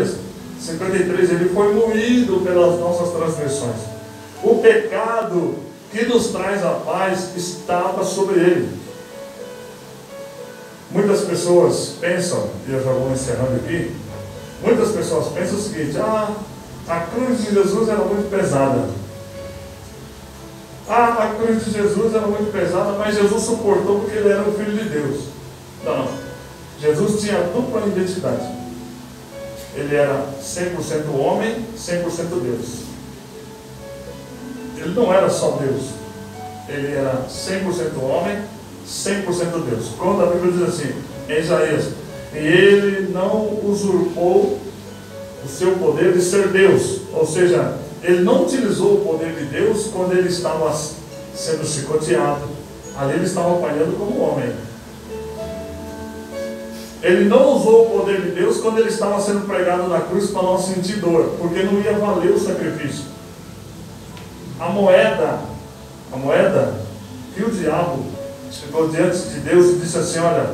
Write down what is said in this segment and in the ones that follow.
Isaías 53, ele foi moído pelas nossas transgressões. O pecado que nos traz a paz estava sobre ele. Muitas pessoas pensam, e eu já vou encerrando aqui, muitas pessoas pensam o seguinte: a cruz de Jesus era muito pesada. A cruz de Jesus era muito pesada, mas Jesus suportou porque ele era o Filho de Deus. Não. Jesus tinha dupla identidade. Ele era 100% homem, 100% Deus. Ele não era só Deus. Ele era 100% homem, 100% Deus. Quando a Bíblia diz assim, em Isaías, e ele não usurpou o seu poder de ser Deus. Ou seja, ele não utilizou o poder de Deus quando ele estava sendo chicoteado. Ali ele estava apanhando como homem. Ele não usou o poder de Deus quando ele estava sendo pregado na cruz para não sentir dor, porque não ia valer o sacrifício. A moeda que o diabo chegou diante de Deus e disse assim: olha,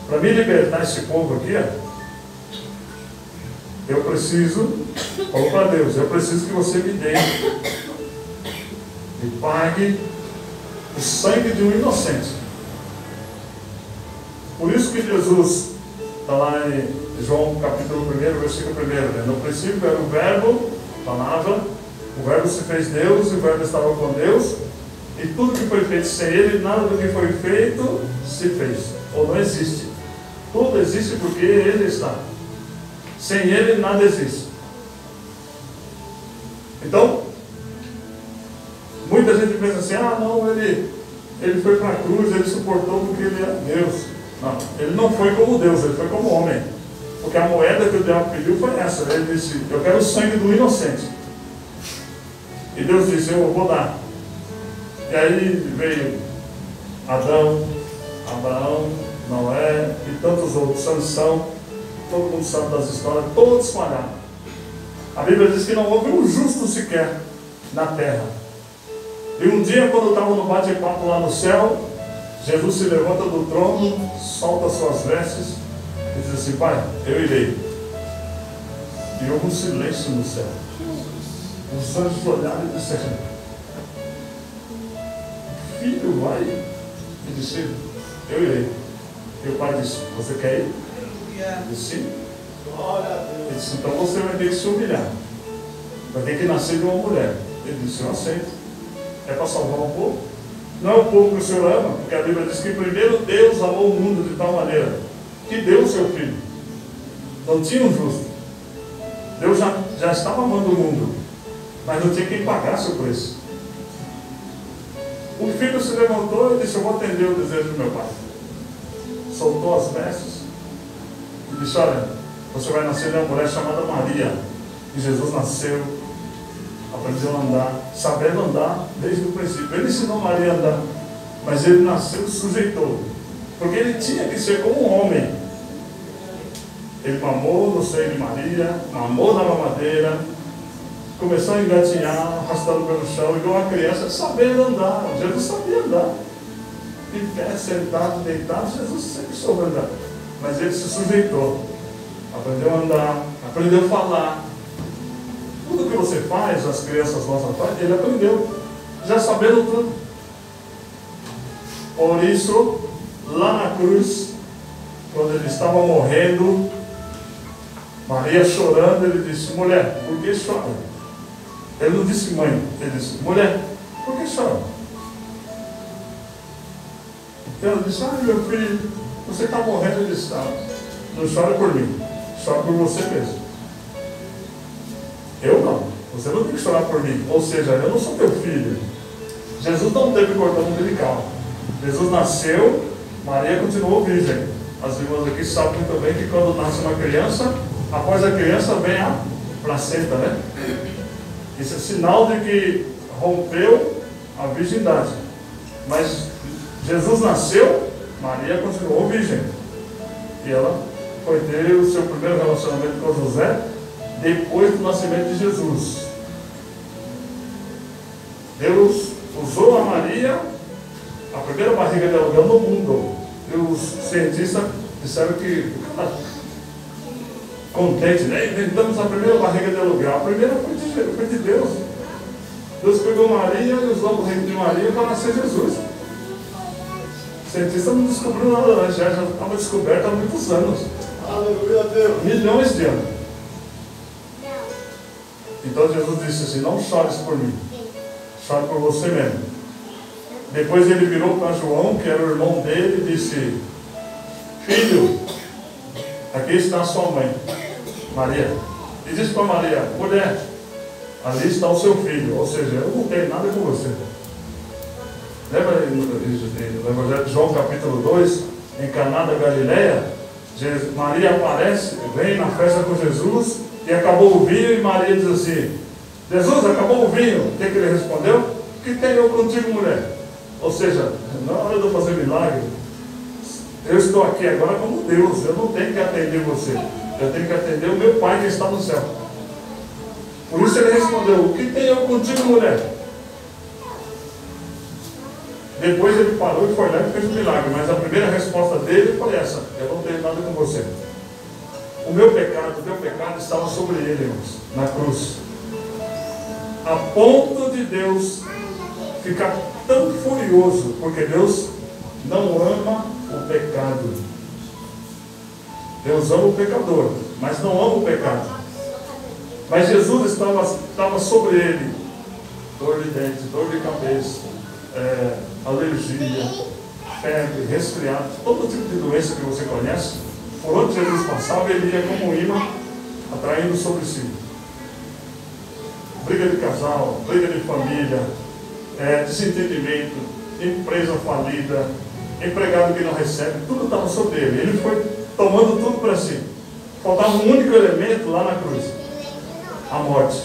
para me libertar esse povo aqui, eu preciso, falou para Deus, eu preciso que você me dê e pague o sangue de um inocente. Por isso que Jesus está lá em João capítulo 1, versículo 1, né? No princípio era o verbo, palavra, o verbo se fez Deus, e o verbo estava com Deus, e tudo que foi feito sem ele, nada do que foi feito se fez, ou não existe. Tudo existe porque ele está. Sem ele nada existe. Então, muita gente pensa assim: não, ele foi para a cruz, ele suportou porque ele era Deus. Não, ele não foi como Deus, ele foi como homem. Porque a moeda que o diabo pediu foi essa. Ele disse: eu quero o sangue do inocente. E Deus disse: eu vou dar. E aí veio Adão, Abraão, Noé e tantos outros, Sansão, todo mundo sabe das histórias, todos falharam. A Bíblia diz que não houve um justo sequer na terra. E um dia, quando estava no bate-papo lá no céu, Jesus se levanta do trono, solta suas vestes e diz assim: Pai, eu irei. E houve um silêncio no céu. Os anjos olharam e disseram: Filho, vai. E disse: eu irei. E o pai disse: você quer ir? Ele disse: sim. Ele disse: então você vai ter que se humilhar. Vai ter que nascer de uma mulher. Ele disse: eu aceito. É para salvar o povo? Não é o povo que o Senhor ama, porque a Bíblia diz que primeiro Deus amou o mundo de tal maneira que deu o seu Filho. Não tinha um justo. Deus já estava amando o mundo, mas não tinha quem pagasse o preço. O filho se levantou e disse: eu vou atender o desejo do meu pai. Soltou as vestes e disse: olha, você vai nascer de uma mulher chamada Maria. E Jesus nasceu, aprendeu a andar, sabendo andar desde o princípio. Ele ensinou Maria a andar, mas ele nasceu e sujeitou, porque ele tinha que ser como um homem. Ele mamou no seio de Maria, mamou na mamadeira, começou a engatinhar, arrastando pelo chão, igual uma criança, sabendo andar. Jesus sabia andar. De pé, sentado, deitado, Jesus sempre soube andar. Mas ele se sujeitou. Aprendeu a andar, aprendeu a falar. Tudo que você faz, as crianças nossas fazem, ele aprendeu, já sabendo tudo. Por isso, lá na cruz, quando ele estava morrendo, Maria chorando, ele disse: mulher, por que chora? Ele não disse mãe, ele disse: mulher, por que chora? Ela disse: meu filho, você está morrendo. Ele disse: não chora por mim, chora por você mesmo. Eu não, você não tem que chorar por mim. Ou seja, eu não sou teu filho. Jesus não teve cordão umbilical. Jesus nasceu, Maria continuou virgem. As irmãs aqui sabem muito bem que quando nasce uma criança, após a criança vem a placenta, né? Isso é sinal de que rompeu a virgindade. Mas Jesus nasceu, Maria continuou virgem. E ela foi ter o seu primeiro relacionamento com José depois do nascimento de Jesus. Deus usou a Maria, a primeira barriga de aluguel no mundo. E os cientistas disseram que contente, né? Inventamos a primeira barriga de aluguel. A primeira foi de Deus. Deus pegou Maria e usou o reino de Maria para nascer Jesus. Os cientistas não descobriram nada, né? Já estava descoberto há muitos anos. Aleluia, Deus. Milhões de anos. Então Jesus disse assim: não chores por mim, chore por você mesmo. Depois ele virou para João, que era o irmão dele, e disse: filho, aqui está a sua mãe, Maria. E disse para Maria: mulher, ali está o seu filho. Ou seja, eu não tenho nada com você. Lembra no Evangelho de João, capítulo 2, em Caná da Galileia, Maria aparece, vem na festa com Jesus, e acabou o vinho, e Maria diz assim: Jesus, acabou o vinho. O que ele respondeu? O que tenho eu contigo, mulher? Ou seja, na hora de eu fazer milagre, eu estou aqui agora como Deus, eu não tenho que atender você, eu tenho que atender o meu Pai que está no céu. Por isso ele respondeu: o que tenho eu contigo, mulher? Depois ele parou e foi lá e fez um milagre, mas a primeira resposta dele foi essa: eu não tenho nada com você. O meu pecado, o teu pecado estava sobre ele, irmãos, na cruz. A ponto de Deus ficar tão furioso, porque Deus não ama o pecado. Deus ama o pecador, mas não ama o pecado. Mas Jesus estava sobre ele dor de dente, dor de cabeça, alergia, febre, resfriado, todo tipo de doença que você conhece. Por onde Jesus passava, ele ia como um imã, atraindo sobre si. Briga de casal, briga de família, desentendimento, empresa falida, empregado que não recebe, tudo estava sobre ele. Ele foi tomando tudo para si. Faltava um único elemento lá na cruz: a morte.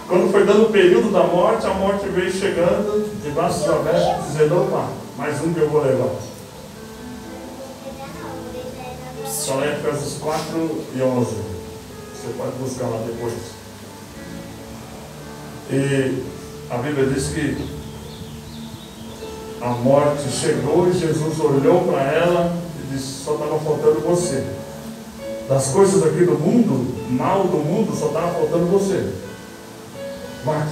Quando foi dando o período da morte, a morte veio chegando, de braços abertos, dizendo: opa, mais um que eu vou levar. Está lá em Efésios 4 e 11. Você pode buscar lá depois. E a Bíblia diz que a morte chegou e Jesus olhou para ela e disse: só estava faltando você. Das coisas aqui do mundo, mal do mundo, só estava faltando você. Mas